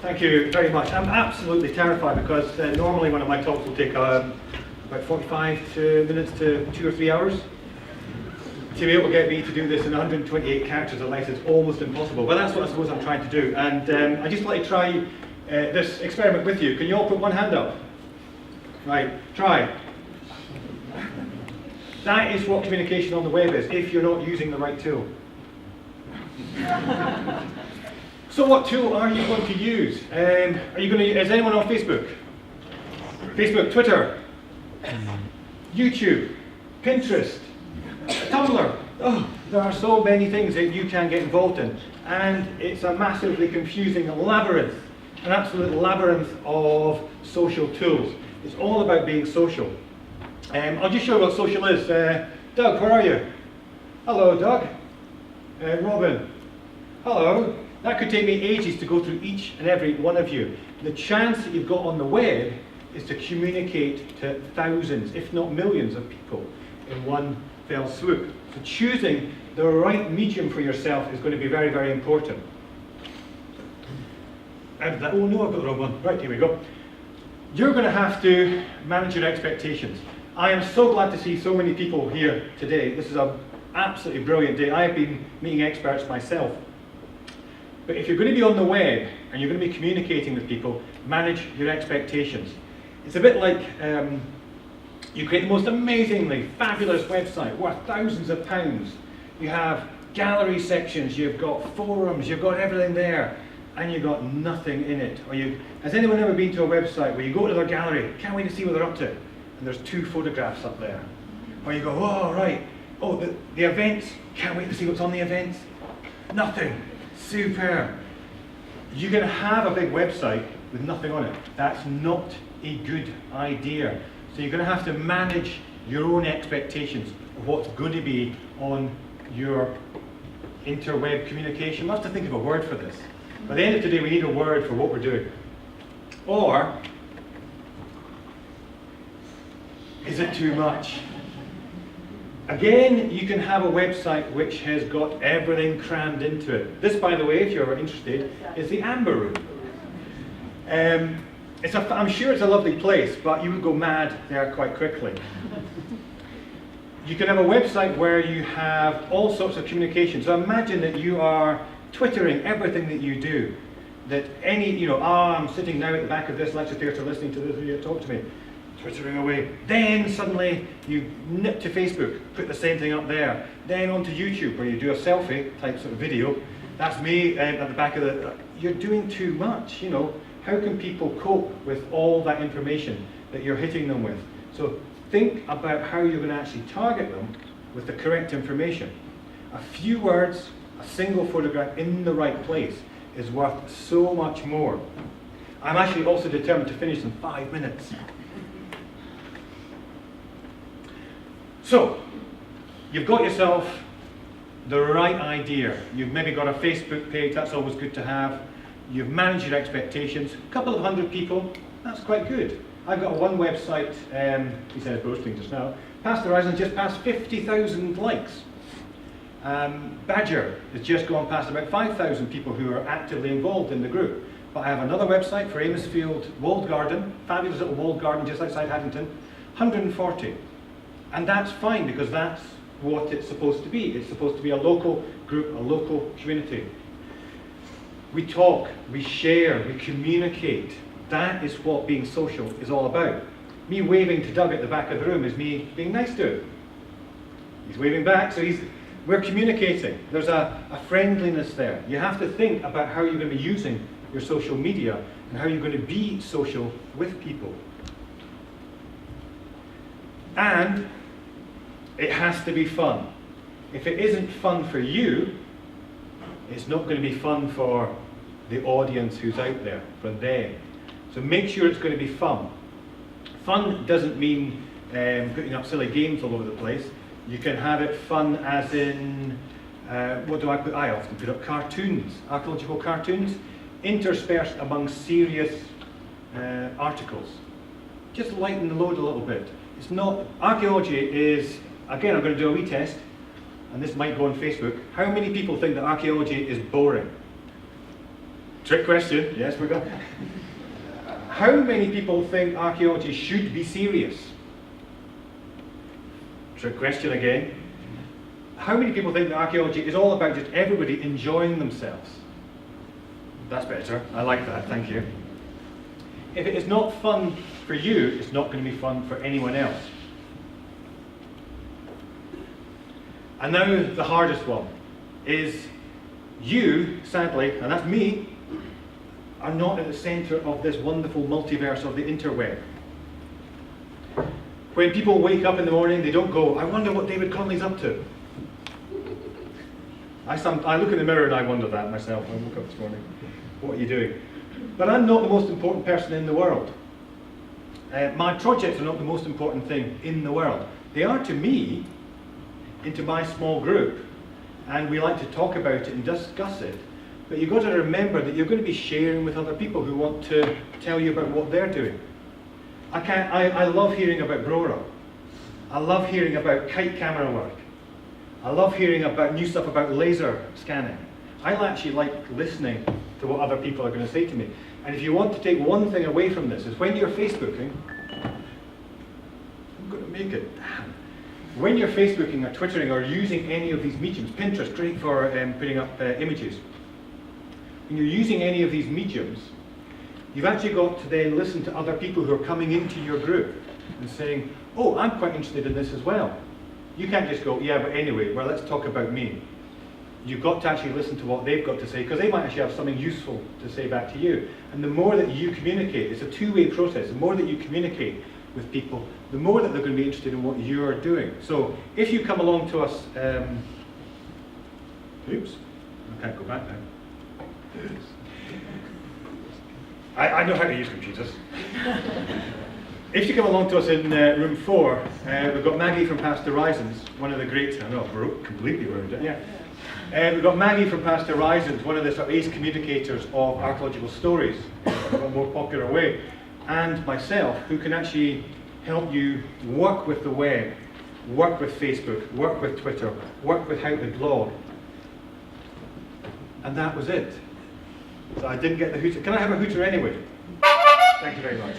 Thank you very much. I'm absolutely terrified because normally one of my talks will take about 45 minutes to 2 or 3 hours. To be able to get me to do this in 128 characters or less is almost impossible, but that's what I suppose I'm trying to do. And I'd just like to try this experiment with you. Can you all put one hand up? Right, try. That is what communication on the web is, if you're not using the right tool. So what tool are you going to use? Is anyone on Facebook? Facebook, Twitter, YouTube, Pinterest, Tumblr. Oh, there are so many things that you can get involved in. And it's a massively confusing labyrinth, an absolute labyrinth of social tools. It's all about being social. I'll just show you what social is. Doug, where are you? Hello, Doug. Robin. Hello. That could take me ages to go through each and every one of you. The chance that you've got on the web is to communicate to thousands, if not millions of people in one fell swoop. So choosing the right medium for yourself is going to be very, very important. And oh no, I've got the wrong one. Right, here we go. You're going to have to manage your expectations. I am so glad to see so many people here today. This is an absolutely brilliant day. I have been meeting experts myself. But if you're going to be on the web and you're going to be communicating with people, manage your expectations. It's a bit like you create the most amazingly fabulous website worth thousands of pounds. You have gallery sections, you've got forums, you've got everything there, and you've got nothing in it. Has anyone ever been to a website where you go to their gallery, can't wait to see what they're up to, and there's 2 photographs up there? Or you go, oh right, oh the events, can't wait to see what's on the events. Nothing. Superb. You're going to have a big website with nothing on it. That's not a good idea. So you're going to have to manage your own expectations of what's going to be on your interweb communication. We'll have to think of a word for this. By the end of today, we need a word for what we're doing. Or, is it too much? Again, you can have a website which has got everything crammed into it. This, by the way, if you're interested, is the Amber Room. I'm sure it's a lovely place, but you would go mad there quite quickly. You can have a website where you have all sorts of communication. So imagine that you are twittering everything that you do. That I'm sitting now at the back of this lecture theatre listening to this video talk to me. Twittering away. Then suddenly you nip to Facebook, put the same thing up there. Then onto YouTube where you do a selfie type sort of video. That's me at the back of the... You're doing too much, How can people cope with all that information that you're hitting them with? So think about how you're going to actually target them with the correct information. A few words, a single photograph in the right place is worth so much more. I'm actually also determined to finish in 5 minutes. So, you've got yourself the right idea. You've maybe got a Facebook page, that's always good to have. You've managed your expectations. A couple of hundred people, that's quite good. I've got one website, he says boasting just now, Past the Horizon just passed 50,000 likes. Badger has just gone past about 5,000 people who are actively involved in the group. But I have another website for Amosfield Walled Garden, fabulous little walled garden just outside Haddington, 140. And that's fine because that's what it's supposed to be. It's supposed to be a local group, a local community. We talk, we share, we communicate. That is what being social is all about. Me waving to Doug at the back of the room is me being nice to him. He's waving back, so we're communicating. There's a friendliness there. You have to think about how you're going to be using your social media and how you're going to be social with people. And it has to be fun. If it isn't fun for you, it's not going to be fun for the audience who's out there, for them. So make sure it's going to be fun. Fun doesn't mean putting up silly games all over the place. You can have it fun as in, what do I put? I often put up cartoons, archaeological cartoons, interspersed among serious articles. Just lighten the load a little bit. It's not, archaeology is, again I'm going to do a wee test, and this might go on Facebook. How many people think that archaeology is boring? Trick question. Yes, we're going. How many people think archaeology should be serious? Trick question again. How many people think that archaeology is all about just everybody enjoying themselves? That's better. I like that. Thank you. If it is not fun for you, it's not going to be fun for anyone else. And now the hardest one is you, sadly, and that's me, are not at the centre of this wonderful multiverse of the interweb. When people wake up in the morning, they don't go, I wonder what David Conley's up to. I look in the mirror and I wonder that myself. I woke up this morning, what are you doing? But I'm not the most important person in the world. My projects are not the most important thing in the world. They are to me, into my small group, and we like to talk about it and discuss it. But you've got to remember that you're going to be sharing with other people who want to tell you about what they're doing. I love hearing about Brora. I love hearing about kite camera work. I love hearing about new stuff about laser scanning. I actually like listening to what other people are going to say to me. And if you want to take one thing away from this, is when you're Facebooking, I'm going to make it, damn. When you're Facebooking or Twittering or using any of these mediums, Pinterest, great for putting up images. When you're using any of these mediums, you've actually got to then listen to other people who are coming into your group and saying, oh, I'm quite interested in this as well. You can't just go, yeah, but anyway, well, let's talk about me. You've got to actually listen to what they've got to say, because they might actually have something useful to say back to you. And the more that you communicate, it's a two-way process. The more that you communicate with people, the more that they're going to be interested in what you're doing. So if you come along to us, oops, I can't go back now. I know how to use computers. If you come along to us in room 4, we've got Maggie from Past Horizons, one of the great, I know, completely ruined it, yeah. We've got Maggie from Past Horizons, one of the sort of ace communicators of archaeological stories, in a more popular way, and myself, who can actually help you work with the web, work with Facebook, work with Twitter, work with how to blog. And that was it. So I didn't get the hooter. Can I have a hooter anyway? Thank you very much.